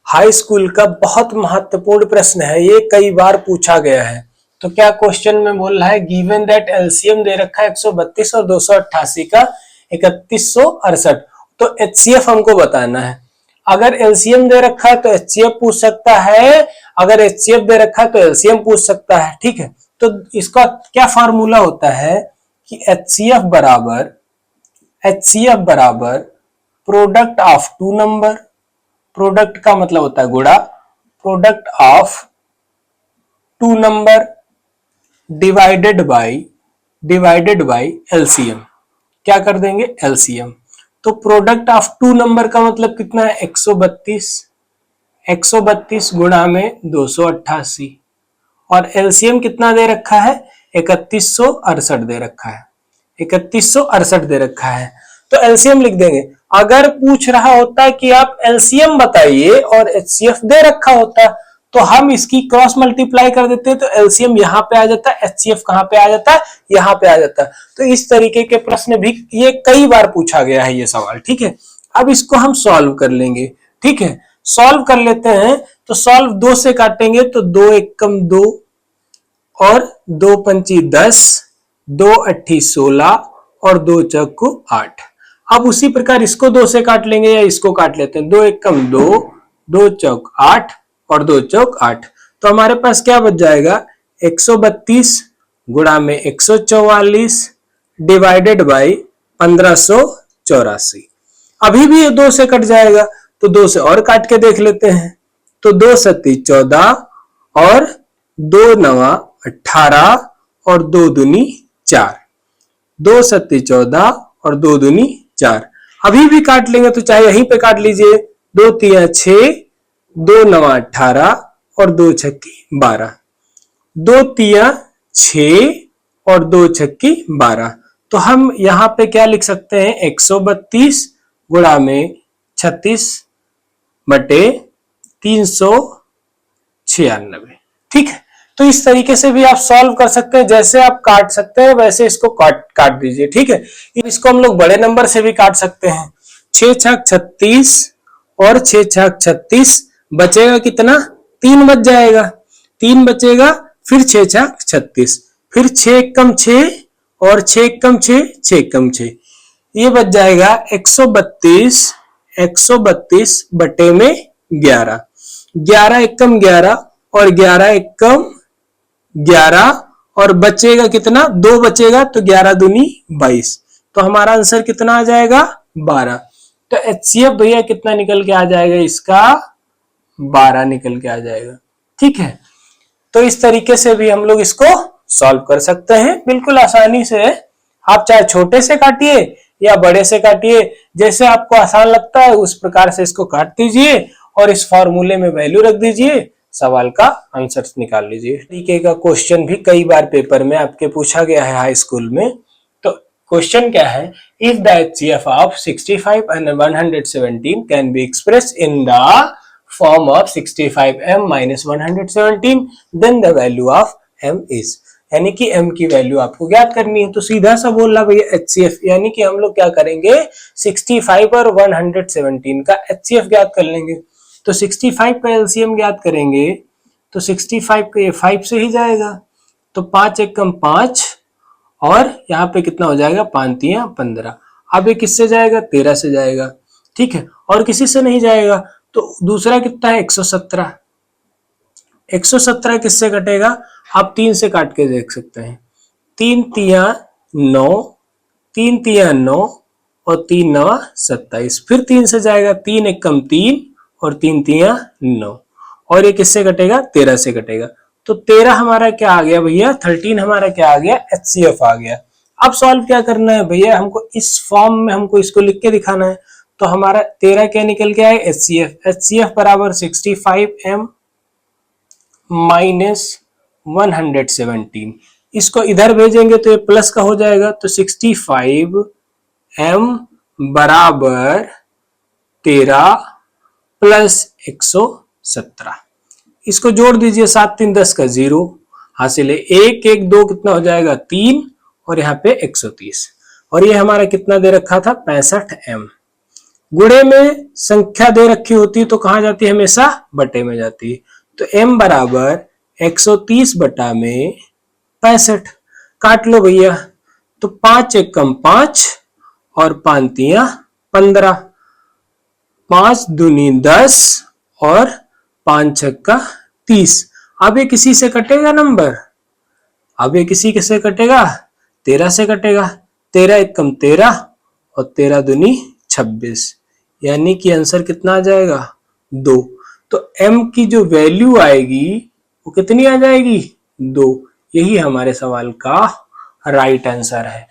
High school का बहुत महत्वपूर्ण प्रश्न है, ये कई बार पूछा गया है। तो क्या क्वेश्चन में बोल रहा है, गिवन दैट एलसीएम दे रखा है 132 और 288 का 3168, तो एचसीएफ हमको बताना है। अगर एलसीएम दे रखा है तो एचसीएफ पूछ सकता है, अगर एचसीएफ दे रखा है तो एलसीएम पूछ सकता है। ठीक है, तो इसका क्या फार्मूला होता है कि एचसीएफ बराबर product of two number, product का मतलब होता है गुणा, product of two number divided by LCM. क्या कर देंगे, एलसीएम। तो प्रोडक्ट ऑफ टू नंबर का मतलब कितना है, 132 गुणा में 288, और एलसीएम कितना दे रखा है, 3168 दे रखा है, 3168 दे रखा है। तो एलसीएम लिख देंगे। अगर पूछ रहा होता है कि आप एलसीएम बताइए और एचसीएफ दे रखा होता तो हम इसकी क्रॉस मल्टीप्लाई कर देते, तो एलसीएम यहाँ पे आ जाता, एचसीएफ कहाँ पे आ जाता, यहाँ पे आ जाता। तो इस तरीके के प्रश्न भी ये कई बार पूछा गया है ये सवाल। ठीक है, अब इसको हम सॉल्व कर लेंगे। ठीक है, सॉल्व कर लेते हैं। तो सॉल्व 2 से काटेंगे तो 2 एकम 2 और 2 पंची 10, 2 अट्ठी 16 और 2 चौको 8। अब उसी प्रकार इसको 2 से काट लेंगे या इसको काट लेते हैं। 2 एकम 2, 2 चौक 8 और 2 चौक 8। तो हमारे पास क्या बच जाएगा, 132 गुणा में 144 डिवाइडेड बाई 1584। अभी भी ये 2 से कट जाएगा, तो 2 से और काट के देख लेते हैं। तो 2 सत्ती 14 और 2 नवा 18 और 2 दूनी 4, 2 सत्ती 14 और 2 दूनी 4। अभी भी काट लेंगे तो चाहे यहीं पे काट लीजिए। 2 तिया 6, 2 नवा 18 और 2 छक्की 12, 2 तिया 6 और 2 छक्की 12। तो हम यहाँ पे क्या लिख सकते हैं, 132 गुणा में 36 बटे 396। ठीक है, तो इस तरीके से भी आप सॉल्व कर सकते हैं। जैसे आप काट सकते हैं वैसे इसको काट दीजिए। ठीक है, इसको हम लोग बड़े नंबर से भी काट सकते हैं। 6 छक 36 और 6 छक 36 बचेगा कितना, 3 बच जाएगा, 3 बचेगा, फिर 6 छक 36, फिर 6 कम 6 और 6 कम 6, 6 कम 6, ये बच जाएगा 132 बटे में 11, 11 एकम 11 और 11 एकम 11 और बचेगा कितना, 2 बचेगा, तो 11 दूनी 22। तो हमारा आंसर कितना आ जाएगा, 12। तो एचसीएफ भैया कितना निकल के आ जाएगा, इसका 12 निकल के आ जाएगा। ठीक है, तो इस तरीके से भी हम लोग इसको सॉल्व कर सकते हैं बिल्कुल आसानी से। आप चाहे छोटे से काटिए या बड़े से काटिए, जैसे आपको आसान लगता है उस प्रकार से इसको काट दीजिए और इस फॉर्मूले में वैल्यू रख दीजिए, सवाल का आंसर निकाल लीजिए। तरीके का क्वेश्चन भी कई बार पेपर में आपके पूछा गया है हाई स्कूल में। तो क्वेश्चन क्या है, if the HCF of 65 and 117 can be expressed in the form of 65m minus 117, then the value of m is, यानी कि m की वैल्यू आपको ज्ञात करनी है। तो सीधा सा बोल रहा भैया एचसीएफ, यानी कि हम लोग क्या करेंगे, 65 और 117 का एचसीएफ ज्ञात कर लेंगे। तो 65 का एलसीएम ज्ञात करेंगे तो 65 का ये 5 से ही जाएगा, तो 5 एकम 5 और यहाँ पे कितना हो जाएगा, 5 तिया 15। अब ये किससे जाएगा, 13 से जाएगा। ठीक है, और किसी से नहीं जाएगा। तो दूसरा कितना है, 117, 117 किससे कटेगा, आप 3 से काट के देख सकते हैं। 3 तिया 9, 3 तिया 9 और 3 नवा 27, फिर 3 से जाएगा, 3 एकम 3 और 3 तिया 9, और ये किससे कटेगा, 13 से कटेगा। तो 13 हमारा क्या आ गया भैया, 13 हमारा क्या आ गया, एचसीएफ आ गया। अब सॉल्व क्या करना है भैया, हमको इस फॉर्म में हमको इसको लिख के दिखाना है। तो हमारा 13 क्या निकल के आए, एचसीएफ, एचसीएफ बराबर 65m माइनस 117। इसको इधर भेजेंगे तो ये प्लस का हो जाएगा, तो 65m बराबर 13 प्लस 117। इसको जोड़ दीजिए, 7 3 10 का 0 हासिल है, 1 1 2 कितना हो जाएगा, 3 और यहाँ पे 130, और ये हमारा कितना दे रखा था, 65m। गुणे में संख्या दे रखी होती है तो कहां जाती है, हमेशा बटे में जाती है। तो m बराबर 130 बटा में 65। काट लो भैया। तो 5 एकम 5 और 5 तिया 15, 5 दूनी 10 और 5 छक्का 30। अब ये किसी से कटेगा नंबर, अब ये किसी से कटेगा, 13 से कटेगा। 13 एकम 13 और 13 दूनी 26, यानी कि आंसर कितना आ जाएगा, 2। तो m की जो वैल्यू आएगी वो कितनी आ जाएगी, 2। यही हमारे सवाल का राइट आंसर है।